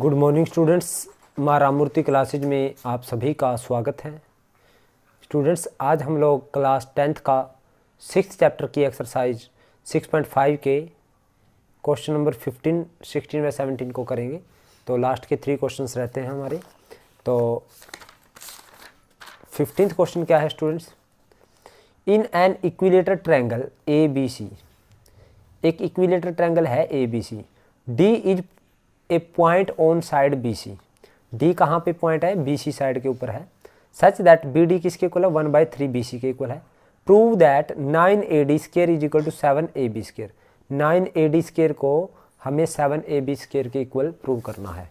Good morning students, माँ Ramamurthy classes में आप सभी का स्वागत है। स्टूडेंट्स, आज हम लोग क्लास 10th का 6th चैप्टर की एक्सरसाइज 6.5 के क्वेश्चन नंबर 15, 16 व 17 को करेंगे। तो लास्ट के 3 क्वेश्चंस रहते हैं हमारे। तो 15th क्वेश्चन क्या है students? In an equilateral triangle A B C, एक इक्विलेटर ट्रायंगल है A B C, D is a point on side B C. D कहाँ पे पॉइंट है? बी सी साइड के ऊपर है। सच दैट बी डी किसके इक्वल है? 1/3 बी सी के इक्वल है। Prove that 9 A D square is equal to 7 A B square. 9 A D square को हमें 7 ए बी स्क्वायर के इक्वल प्रूव करना है।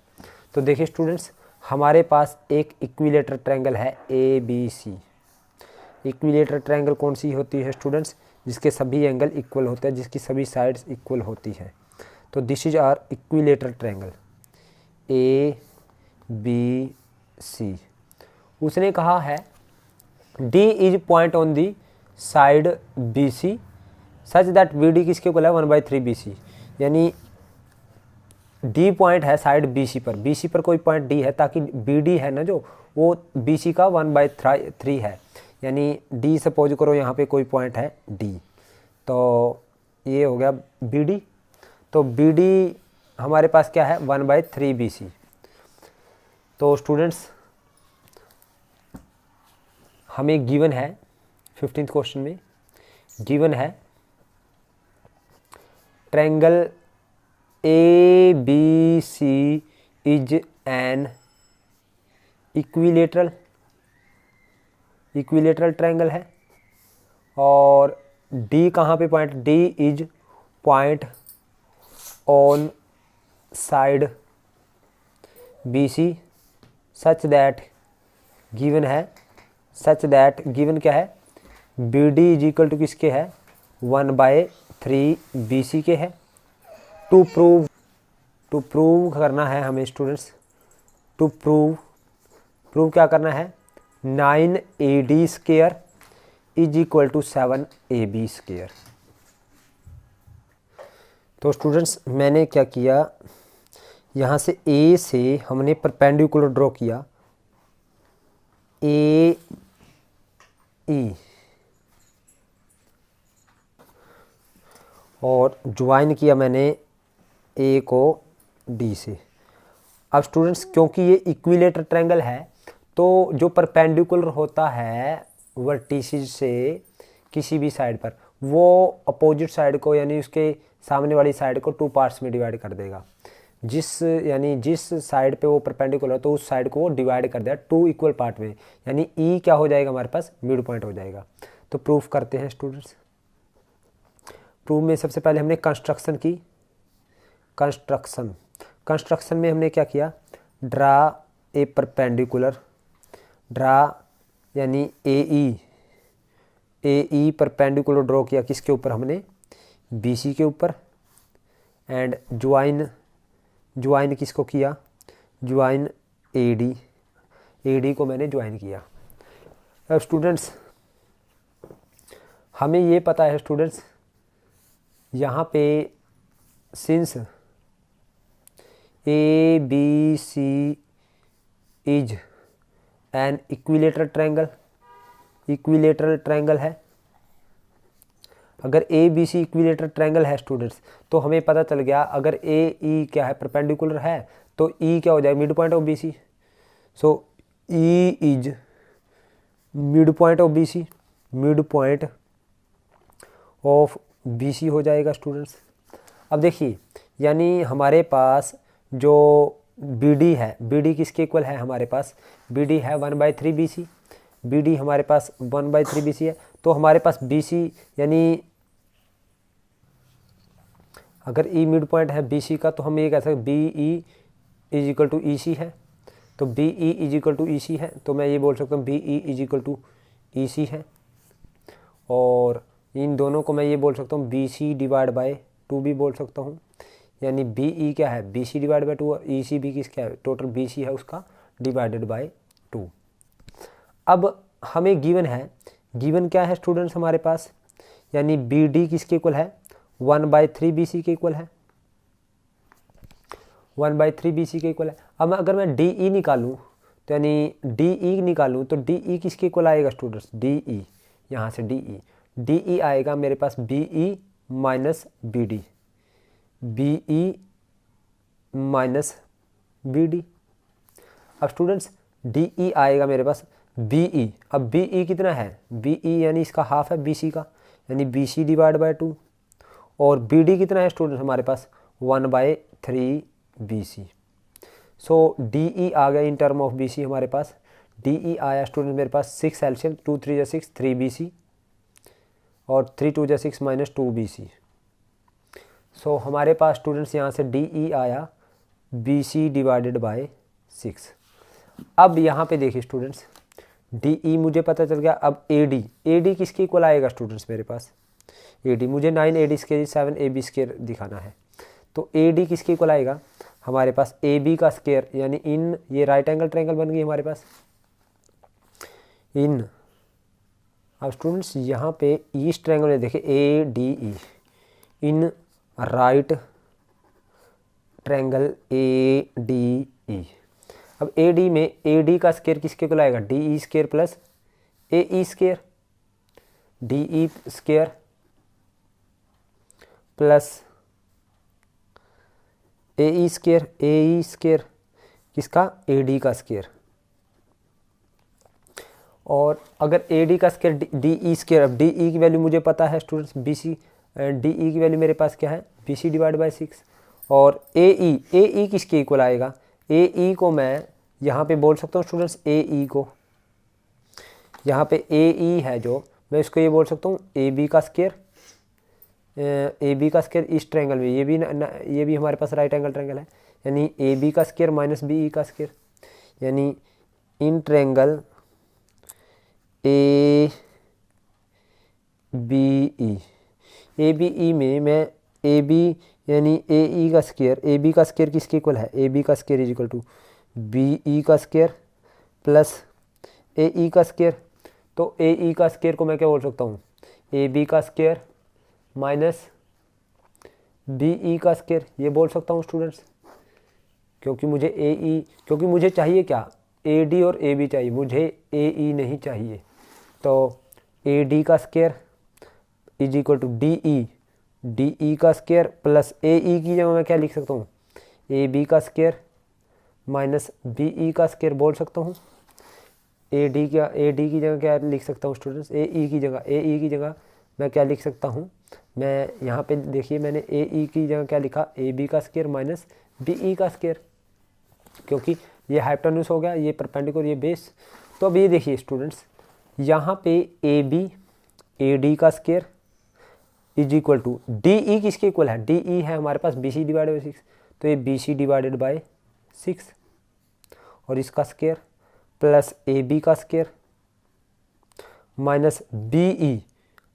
तो देखिए स्टूडेंट्स, हमारे पास एक इक्विलेटर ट्रायंगल है A B C. Equilateral triangle कौन सी होती है स्टूडेंट्स? जिसके सभी एंगल इक्वल होते हैं, जिसकी सभी साइड्स इक्वल होती है। तो this is our equilateral triangle A B C. उसने कहा है D is point on the side B C such that B D किसके इक्वल है? 1/3 बी सी। यानी D पॉइंट है साइड बी सी पर, बी सी पर कोई पॉइंट D है, ताकि बी डी है ना जो, वो बी सी का 1/3 है। यानी D सपोज करो यहाँ पे कोई पॉइंट है D, तो ये हो गया बी डी। तो बी डी हमारे पास क्या है? 1/3 बी सी। तो स्टूडेंट्स, हमें गिवन है 15th क्वेश्चन में, गिवन है triangle A B C is an equilateral triangle है, और डी कहाँ पे point? D is point on side B C such that given है, सच दैट गिवन क्या है? B D is equal to किसके है? 1/3 बी सी के है। टू प्रूव करना है हमें स्टूडेंट्स, टू प्रूव क्या करना है? 9 A D square is equal to 7 A B square. तो स्टूडेंट्स, मैंने क्या किया, यहाँ से ए से हमने परपेंडिकुलर ड्रॉ किया, ए ई, और ज्वाइन किया मैंने ए को डी से। अब स्टूडेंट्स, क्योंकि ये इक्विलेटर ट्रायंगल है, तो जो परपेंडिकुलर होता है वर्टिसेस से किसी भी साइड पर, वो अपोजिट साइड को, यानी उसके सामने वाली साइड को 2 पार्ट्स में डिवाइड कर देगा। जिस साइड पे वो परपेंडिकुलर है, तो उस साइड को वो डिवाइड कर देगा 2 इक्वल पार्ट में। यानी ई क्या हो जाएगा हमारे पास? मिड पॉइंट हो जाएगा। तो प्रूफ करते हैं स्टूडेंट्स। प्रूफ में सबसे पहले हमने कंस्ट्रक्शन की। कंस्ट्रक्शन में हमने क्या किया? ड्रा ए परपेंडिकुलर, ड्रा यानी ए ई परपेंडिकुलर ड्रॉ किया किसके ऊपर? हमने बी सी के ऊपर। एंड ज्वाइन किसको किया? ज्वाइन ए डी को मैंने ज्वाइन किया। अब स्टूडेंट्स, हमें ये पता है स्टूडेंट्स, यहाँ पे since A B C is an equilateral triangle है। अगर A B C equilateral triangle है स्टूडेंट्स, तो हमें पता चल गया, अगर ए ई क्या है? परपेंडिकुलर है, तो ई क्या हो जाएगा? Mid point of B C. So E is mid point of B C, mid point of B C हो जाएगा स्टूडेंट्स। अब देखिए, यानी हमारे पास जो बी डी है, बी डी किसके इक्वल है? हमारे पास बी डी है 1/3 बी सी। बी डी हमारे पास 1/3 बी सी है। तो हमारे पास बी सी, यानी अगर ई मिड पॉइंट है बी सी का, तो हम ये कह सकते हैं B E is equal to E C है। तो B E is equal to E C है, तो मैं ये बोल सकता हूँ B E is equal to E C है। और इन दोनों को मैं ये बोल सकता हूँ बी सी डिवाइड बाय 2 भी बोल सकता हूँ। यानी बी ई क्या है? बी सी डिवाइड बाई 2, और ई सी भी किसका है? टोटल बी सी है उसका डिवाइडेड बाय 2। अब हमें गिवन है, गिवन क्या है स्टूडेंट्स हमारे पास? यानी बी डी किसके इक्वल है? 1/3 बी सी के इक्वल है। 1/3 BC के इक्वल है। अब अगर मैं DE निकालूँ तो यानी DE निकालूँ तो DE किसके इक्वल आएगा स्टूडेंट्स? DE, यहाँ से DE आएगा मेरे पास BE minus BD, BE minus BD। अब स्टूडेंट्स DE आएगा मेरे पास BE, अब BE कितना है? BE यानी इसका हाफ है BC का, यानी BC डिवाइड बाय 2, और BD कितना है स्टूडेंट्स हमारे पास? 1/3 BC। सो DE आ गया इन टर्म ऑफ BC हमारे पास। DE आया स्टूडेंट मेरे पास 6 एलसीएम, 2 3 6 3 BC और 3 2 6 माइनस 2 BC। सो हमारे पास स्टूडेंट्स यहाँ से DE आया BC डिवाइडेड बाय 6। अब यहाँ पे देखिए स्टूडेंट्स, DE मुझे पता चल गया। अब AD किसके इक्वल आएगा स्टूडेंट्स मेरे पास? AD मुझे 9AD स्क्वायर 7AB स्क्वायर दिखाना है, तो AD किसके इक्वल आएगा हमारे पास? AB का स्क्वायर, यानी इन ये राइट एंगल ट्रायंगल बन गई हमारे पास इन। अब स्टूडेंट्स यहाँ पे इस ट्रायंगल में देखिए ADE इन राइट ट्रायंगल ADE। अब AD में AD का स्क्वायर किसके इक्वल आएगा? DE square plus AE square, DE square plus AE square किसका? AD का स्क्वायर। और अगर AD का स्क्वायर DE स्क्वायर, अब DE की वैल्यू मुझे पता है स्टूडेंट्स BC, DE की वैल्यू मेरे पास क्या है? BC divide by 6। और AE किसके इक्वल आएगा? AE को मैं यहाँ पे बोल सकता हूँ स्टूडेंट्स, AE को यहाँ पे AE है जो, मैं इसको ये बोल सकता हूँ AB का स्क्वायर, AB का स्क्वायर इस ट्रायंगल में, ये भी हमारे पास राइट एंगल ट्रायंगल है, यानी AB का स्क्वायर माइनस BE का स्क्वायर, यानी इन ट्रायंगल ABE में मैं AB यानी AE का स्क्वायर, AB का स्क्वायर किसके इक्वल है? AB का square is equal to BE का स्क्वायर प्लस AE का स्क्वायर। तो AE का स्क्वायर को मैं क्या बोल सकता हूँ? AB का स्क्वायर माइनस BE का स्क्वायर, ये बोल सकता हूँ स्टूडेंट्स, क्योंकि मुझे चाहिए क्या? AD और AB चाहिए, मुझे AE नहीं चाहिए। तो AD का square is equal to DE का स्क्वायर प्लस AE की जगह मैं क्या लिख सकता हूँ? AB का स्क्वायर माइनस BE का स्क्वायर बोल सकता हूँ। AD की जगह क्या लिख सकता हूँ स्टूडेंट्स? AE की जगह मैं क्या लिख सकता हूँ? मैं यहाँ पे देखिए, मैंने AE की जगह क्या लिखा? AB का स्क्वायर माइनस BE का स्क्वायर, क्योंकि ये हाइपोटेन्यूज हो गया, ये परपेंडिकुलर, ये बेस। तो अब ये देखिए स्टूडेंट्स, यहाँ पे AB AD का square is equal to DE किसके इक्वल है? DE है हमारे पास BC डिवाइडेड बाई 6, तो ये BC डिवाइडेड बाय 6 और इसका स्क्वायर प्लस AB का स्क्वायर माइनस BE।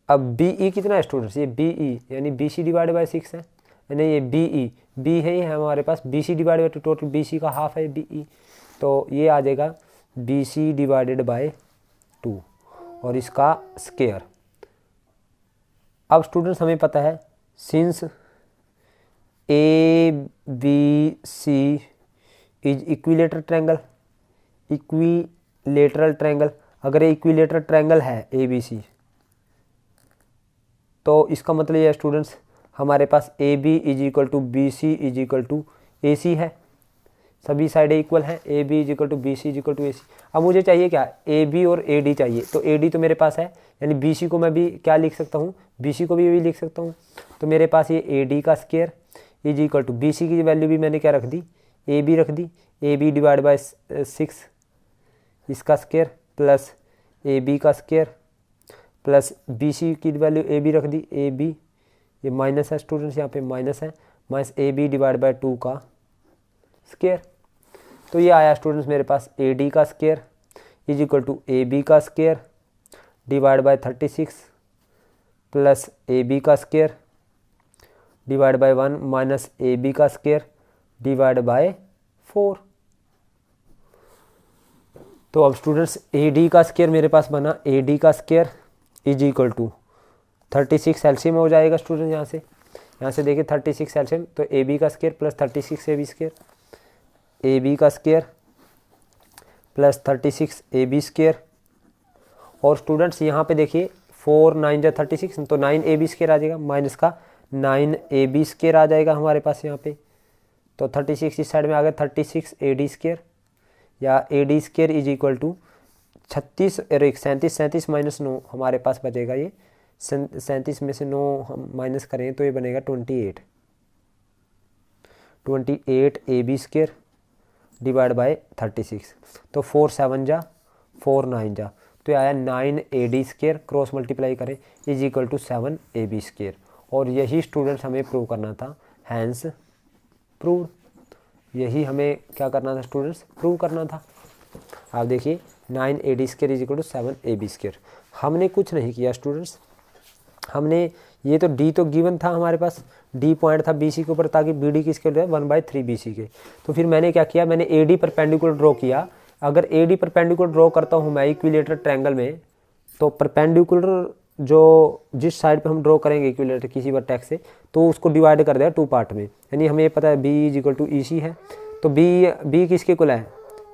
अब BE कितना है स्टूडेंट्स? ये BE यानी BC डिवाइडेड बाय 6 है, यानी ये B है हमारे पास BC divided by 2, total BC का हाफ है BE, तो ये आ जाएगा BC डिवाइडेड बाय 2 और इसका स्क्वायर। अब स्टूडेंट्स हमें पता है since ABC is equilateral triangle, अगर ये इक्विलेटरल ट्रायंगल है ABC, तो इसका मतलब ये है स्टूडेंट्स हमारे पास AB is equal to BC is equal to AC है, सभी साइडें इक्वल हैं, AB is equal to BC is equal to AC। अब मुझे चाहिए क्या? AB और AD चाहिए, तो AD तो मेरे पास है, यानी BC को मैं भी क्या लिख सकता हूँ? BC को भी लिख सकता हूँ। तो मेरे पास ये AD का square is equal to BC की वैल्यू भी मैंने क्या रख दी? AB रख दी, AB डिवाइड बाय 6 इसका स्क्वायर प्लस AB का स्क्वायर प्लस BC की वैल्यू AB रख दी, AB ये माइनस है स्टूडेंट्स, यहाँ पे माइनस है, माइनस AB डिवाइड बाय 2 का स्क्वायर। तो ये आया स्टूडेंट्स मेरे पास AD का square is equal to AB का square divide by 36 plus AB का square divide by 1 minus AB का स्क्वायर डिवाइड बाय 4। तो अब स्टूडेंट्स AD का स्क्वायर मेरे पास बना, AD का square is equal to 36 LCM हो जाएगा स्टूडेंट यहाँ से, यहाँ से देखिए 36 एलसीएम, तो ए बी का square plus 36 A B square, A B का square plus 36 A B square. और स्टूडेंट्स यहाँ पे देखिए 4 9 जा 36, तो 9 ए बी स्क्वायर आ जाएगा, माइनस का 9 ए बी स्क्वायर आ जाएगा हमारे पास यहाँ पे। तो 36 इस साइड में आ गया 36 ए डी स्क्वायर, या A D square is equal to 36 और 37 माइनस 9 हमारे पास बचेगा, ये 37 में से 9 हम माइनस करें तो ये बनेगा 28 A B square divide by 36। तो 4 7 जा 4 9 जा, तो ये आया 9 A D square, cross multiply करें is equal to 7 A B square. और यही स्टूडेंट्स हमें प्रूव करना था, हैंस प्रूव। यही हमें क्या करना था स्टूडेंट्स, प्रूव करना था। आप देखिए 9 A D square is equal to 7 A B square. हमने कुछ नहीं किया स्टूडेंट्स, हमने ये तो डी तो गिवन था हमारे पास, डी पॉइंट था बी सी के ऊपर, ताकि बी डी किसके लिए 1/3 बी सी के। तो फिर मैंने क्या किया, मैंने ए डी परपेंडिकुलर ड्रॉ किया। अगर ए डी परपेंडिकुलर ड्रॉ करता हूँ मैं इक्विलेटर ट्रायंगल में, तो परपेंडिकुलर जो जिस साइड पे हम ड्रॉ करेंगे इक्विलेटर किसी वर्टेक्स से, तो उसको डिवाइड कर दिया 2 पार्ट में। यानी हमें ये पता है B is equal to E C है, तो बी किसके इक्वल है,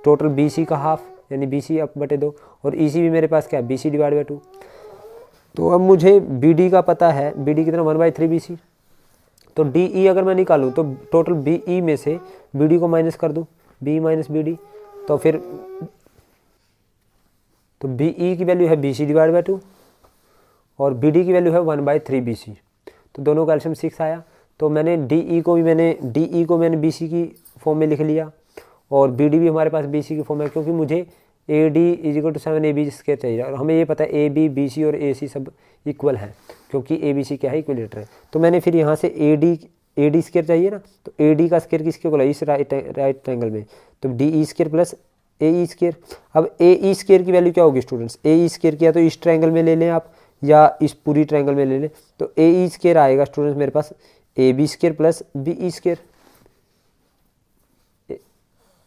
टोटल बी सी का हाफ, यानी बी सी अप बटे 2, और ई सी भी मेरे पास क्या है, बी सी डिवाइड बाई 2। तो अब मुझे बी डी का पता है, बी डी कितना 1/3 बी सी। तो डी ई अगर मैं निकालूँ तो टोटल बी ई में से बी डी को माइनस कर दूँ, बी माइनस बी डी, तो फिर तो बी ई की वैल्यू है बी सी डिवाइड बाई 2 और बी डी की वैल्यू है 1/3 बी सी। तो दोनों का एलसीएम 6 आया। तो मैंने डी ई को मैंने बी सी की फॉर्म में लिख लिया, और बी डी भी हमारे पास बी सी की फॉर्म है, क्योंकि मुझे A D is equal to 7 A B square चाहिए, और हमें ये पता है ए बी बी सी और ए सी सब इक्वल है, क्योंकि ए बी सी क्या है, इक्विलेटर है। तो मैंने फिर यहाँ से ए डी स्क्वायर चाहिए ना, तो ए डी का स्क्वायर किसके इक्वल है, इस राइट ट्रायंगल में, तो D E square plus A E square. अब ए ई स्क्वायर की वैल्यू क्या होगी स्टूडेंट्स, ए ई स्क्वायर किया तो इस ट्रायंगल में ले लें आप, या इस पूरी ट्रायंगल में ले लें। तो ए ई स्क्वायर आएगा स्टूडेंट्स मेरे पास A B square plus B E square,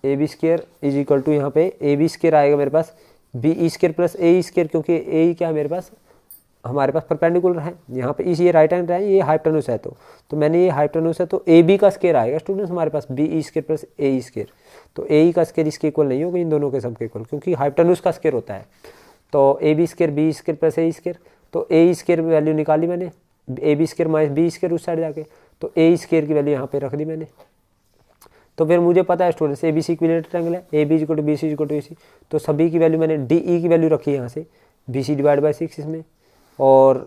A B square is equal to यहाँ पे ए बी स्क्वायर आएगा मेरे पास B E square plus A E square, क्योंकि ए ई क्या है मेरे पास, हमारे पास परपेंडिकुलर है यहाँ पे, ये राइट हैंड है, ये हाइपोटेन्यूज है, तो मैंने ये हाइपोटेन्यूज है, तो ए बी का स्क्वायर आएगा स्टूडेंट्स हमारे पास B E square plus A E square. तो ए ई का स्क्वायर इसके इक्वल नहीं होगा, इन दोनों के सबके इक्वल, क्योंकि हाइपोटेन्यूज का स्क्वायर होता है। तो A B square B square plus A square, तो ए ई स्क्वायर वैल्यू निकाली मैंने, A B square minus B square उस साइड जाके, तो ए स्क्वायर की वैल्यू यहाँ पे रख दी मैंने। तो फिर मुझे पता है students A B C equilateral triangle है, A B equal to B C equal to A C, तो सभी की वैल्यू मैंने डी ई की वैल्यू रखी यहाँ से बी सी डिवाइड बाई 6 इसमें, और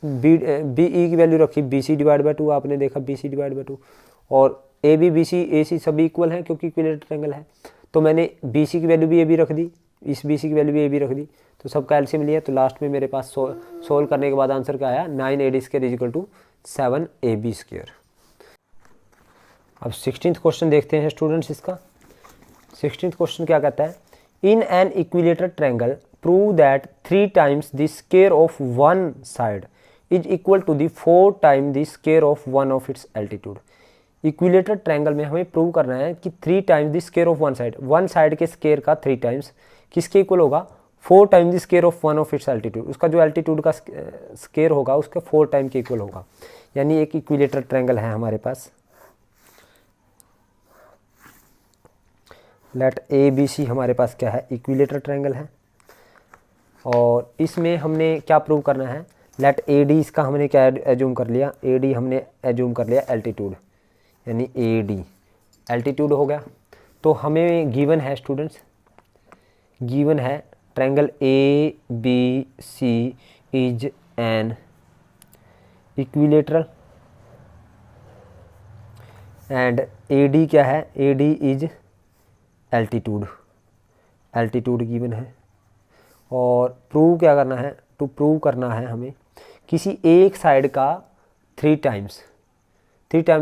बी ई की वैल्यू रखी बी सी डिवाइड बाई 2, आपने देखा बी सी डिवाइड बाई 2, और ए बी सी ए सी सभी इक्वल हैं क्योंकि इक्विलेटर ट्रायंगल है। तो मैंने बी सी की वैल्यू भी ए बी रख दी, इस बी सी की वैल्यू भी ए बी रख दी, तो सबका एलसीएम लिया। तो लास्ट में मेरे पास सोल्व करने के बाद आंसर क्या आया, 9 A D square is equal to 7 A B square. अब 16th क्वेश्चन देखते हैं स्टूडेंट्स इसका। 16th क्वेश्चन क्या कहता है, in an equilateral triangle prove that 3 times the square of one side is equal to the 4 times the square of one of its altitude. Equilateral triangle में हमें prove करना है कि 3 times the square of one side के square का 3 times किसके equal होगा, 4 times the square of one of its altitude, उसका जो एल्टीट्यूड का स्क्वायर होगा उसका 4 times के इक्वल होगा। यानी एक इक्विलेटर ट्रायंगल है हमारे पास, लेट ए बी सी हमारे पास क्या है, इक्विलेटर ट्रायंगल है, और इसमें हमने क्या प्रूव करना है, लेट ए डी, इसका हमने क्या एज्यूम कर लिया, ए डी हमने एज्यूम कर लिया एल्टीट्यूड, यानी ए डी एल्टीट्यूड हो गया। तो हमें गिवन है स्टूडेंट्स, गिवन है triangle A B C is an equilateral, and A D क्या है, A D is altitude, altitude given है। और प्रूव क्या करना है, टू प्रूव करना है हमें किसी एक साइड का 3 times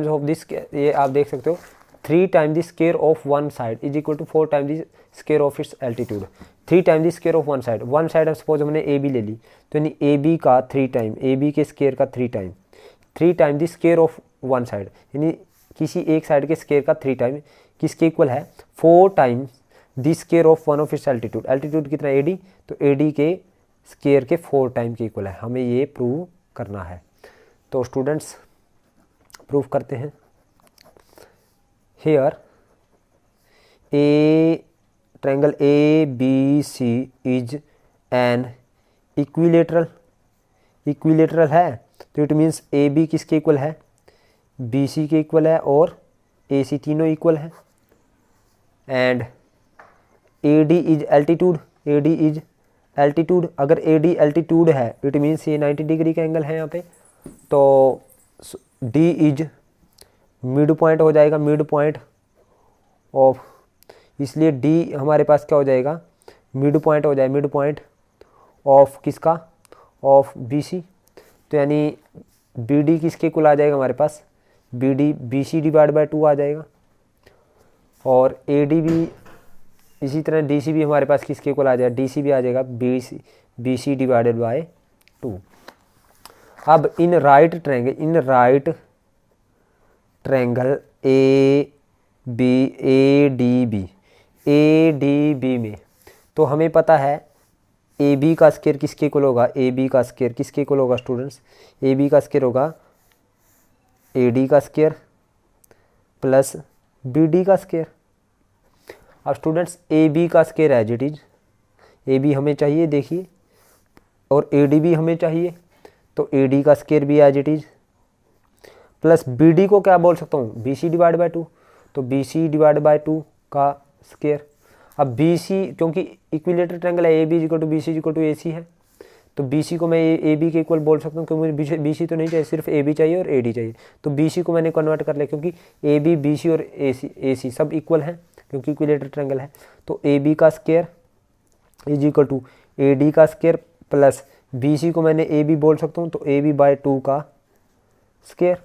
ऑफ दिस, ये आप देख सकते हो 3 times the square of one side is equal to 4 times the square of its altitude. 3 times the square of one side suppose हमने ए बी ले ली, तो यानी ए बी का 3 times, ए बी के स्क्वायर का 3 times the square of one side, यानी किसी एक साइड के स्क्वायर का 3 times किसके इक्वल है, 4 times the square of one of its altitude. Altitude कितना ए डी, तो ए डी के स्क्वायर के 4 times के इक्वल है, हमें ये प्रूव करना है। तो स्टूडेंट्स प्रूफ करते हैं। Here a triangle A B C is an equilateral, equilateral है तो इट मीन्स ए बी किसके इक्वल है, बी सी के इक्वल है और ए सी तीनों इक्वल है। And A D is altitude, A D is altitude, अगर ए डी एल्टीट्यूड है इट मीन्स ये 90 डिग्री का एंगल है यहाँ पे, तो डी इज मिड पॉइंट हो जाएगा, मिड पॉइंट ऑफ, इसलिए डी हमारे पास क्या हो जाएगा, मिड पॉइंट हो जाए, मिड पॉइंट ऑफ किसका, ऑफ बी सी। तो यानी बी डी किसके इक्वल आ जाएगा हमारे पास, B D B C divide by 2 आ जाएगा। और ए डी भी इसी तरह, डी सी भी हमारे पास किसके इक्वल आ जाएगा, डी सी भी आ जाएगा बी सी डिवाइडेड बाय 2। अब in right triangle A D B में तो हमें पता है ए बी का स्क्वायर किसके इक्वल होगा, ए बी का स्क्वायर किसके इक्वल होगा स्टूडेंट्स, ए बी का स्क्वायर होगा ए डी का स्क्वायर प्लस बी डी का स्क्वायर। अब स्टूडेंट्स ए बी का square as it is, A B हमें चाहिए देखिए, और ए डी भी हमें चाहिए, तो ए डी का स्क्वायर भी as it is plus B D को क्या बोल सकता हूँ, बी सी डिवाइड बाई 2, तो बी सी डिवाइड बाई 2 का स्क्वायर। अब बी सी क्योंकि इक्विलेटरल ट्रायंगल है, A B equal to B C equal to A C है, तो बी सी को मैं ए बी के इक्वल बोल सकता हूँ, क्योंकि मुझे बी सी तो नहीं चाहिए, सिर्फ ए बी चाहिए और ए डी चाहिए, तो बी सी को मैंने कन्वर्ट कर लिया, क्योंकि ए बी सी और ए सी सब इक्वल हैं क्योंकि इक्विलेटरल ट्रायंगल है। तो ए बी का square is equal to A D का स्क्वायर प्लस बी सी को मैंने ए बी बोल सकता हूँ, तो ए बी बाई 2 का स्क्वायर।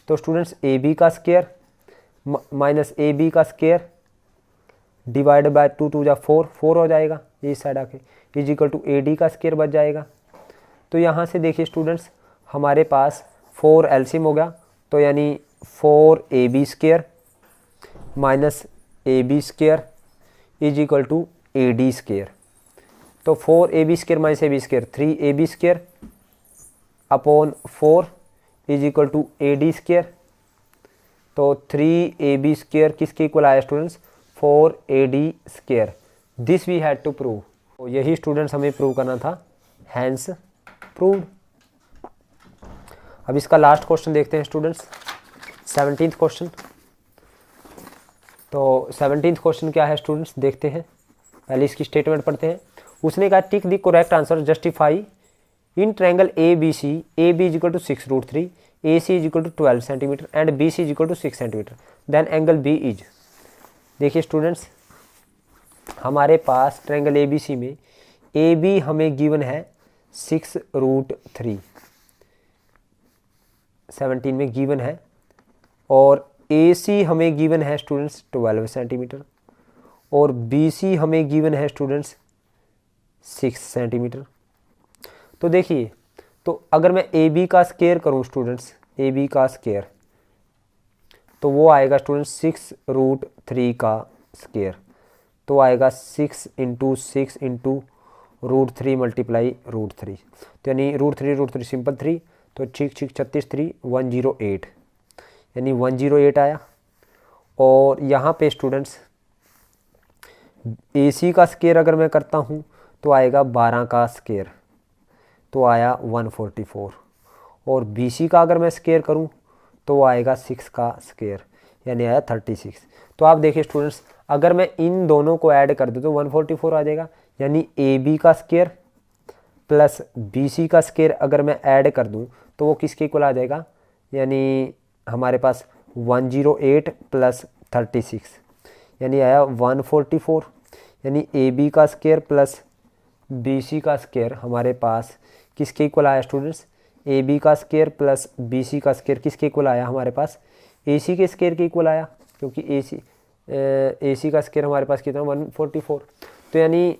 तो स्टूडेंट्स ए बी का स्क्वायर माइनस ए बी का स्क्वायर डिवाइड बाय 2 2 जा 4 हो जाएगा, ये इस साइड आके is equal to A D का स्क्वायर बच जाएगा। तो यहाँ से देखिए स्टूडेंट्स हमारे पास 4 एलसीएम हो गया, तो यानी 4 A B square minus A B square is equal to A D square. तो 4 A B square minus A B square 3 A B square upon 4 is equal to A D square. तो 3 A B square किसके इक्वल आया students, 4 A D square. This we had to prove, तो यही students हमें prove करना था, hence proved. अब इसका लास्ट क्वेश्चन देखते हैं स्टूडेंट्स, 17th क्वेश्चन। तो 17th क्वेश्चन क्या है स्टूडेंट्स, देखते हैं, पहले इसकी स्टेटमेंट पढ़ते हैं। उसने कहा tick the correct answer justify in triangle A B is equal to 6√3, A C is equal to 12 centimetre and B C is equal to 6 centimetre, then angle B is. देखिए students हमारे पास triangle A B सी में ए B हमें given है 6√3, 17 में given है, और A सी हमें गिवन है स्टूडेंट्स 12 सेंटीमीटर, और बी सी हमें गिवन है स्टूडेंट्स 6 सेंटीमीटर। तो देखिए, तो अगर मैं ए बी का स्क्वायर करूं स्टूडेंट्स, ए बी का स्क्वायर, तो वो आएगा स्टूडेंट्स 6√3 का स्क्वायर, तो आएगा 6 इंटू 6 इंटू √3 मल्टीप्लाई √3, तो यानी √3 सिंपल 3, तो 6 36 3 108, यानी 108 आया। और यहाँ पे स्टूडेंट्स ए सी का स्क्वायर अगर मैं करता हूँ तो आएगा 12 का स्क्वायर, तो आया 144, और बी सी का अगर मैं स्क्वायर करूँ तो आएगा 6 का स्क्वायर, यानी आया 36। तो आप देखिए स्टूडेंट्स अगर मैं इन दोनों को ऐड कर दूँ तो 144 आ जाएगा, यानी ए बी का स्क्वायर प्लस बी सी का स्क्वायर अगर मैं ऐड कर दूँ तो वो किसके इक्वल आ जाएगा, यानी हमारे पास 108 प्लस 36, यानी आया 144, यानी ए बी का स्क्वायर प्लस बी सी का स्क्वायर हमारे पास किसके इक्वल आया स्टूडेंट्स, ए बी का स्क्वायर प्लस बी सी का स्क्वायर किसके इक्वल आया हमारे पास, ए सी के स्क्वायर के इक्वल आया, क्योंकि ए सी का स्क्वायर हमारे पास कितना 144। तो यानी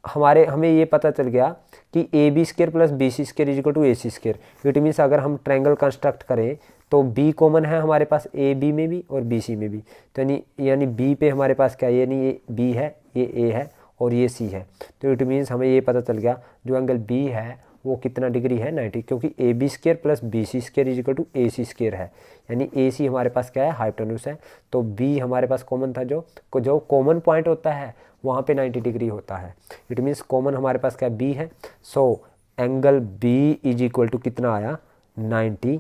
हमें ये पता चल गया कि A B square plus B C square is equal to A C square. It means अगर हम ट्रायंगल कंस्ट्रक्ट करें तो बी कॉमन है हमारे पास ए बी में भी और बी सी में भी, तो यानी बी पे हमारे पास क्या है, यानी ये बी है, ये ए है और ये सी है। तो इट मीन्स हमें ये पता चल गया जो एंगल बी है वो कितना डिग्री है 90, क्योंकि A B square plus B C square is equal to A C square है, यानी ए सी हमारे पास क्या है, हाइपोटेन्यूज है, तो बी हमारे पास कॉमन था, जो कॉमन पॉइंट होता है वहाँ पे 90 डिग्री होता है। इट मीन्स कॉमन हमारे पास क्या बी है, so angle B is equal to कितना आया 90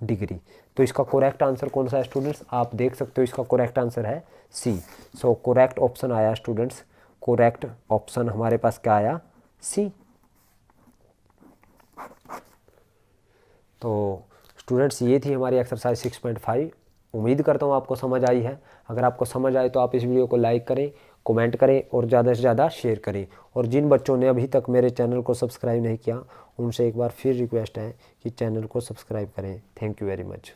डिग्री। तो इसका करेक्ट आंसर कौन सा है स्टूडेंट्स, आप देख सकते हो इसका करेक्ट आंसर है सी। सो करेक्ट ऑप्शन आया स्टूडेंट्स, करेक्ट ऑप्शन हमारे पास क्या आया, सी। तो स्टूडेंट्स ये थी हमारी एक्सरसाइज 6.5। उम्मीद करता हूँ आपको समझ आई है। अगर आपको समझ आए तो आप इस वीडियो को लाइक करें, कमेंट करें और ज़्यादा से ज़्यादा शेयर करें। और जिन बच्चों ने अभी तक मेरे चैनल को सब्सक्राइब नहीं किया, उनसे एक बार फिर रिक्वेस्ट है कि चैनल को सब्सक्राइब करें। Thank you very much.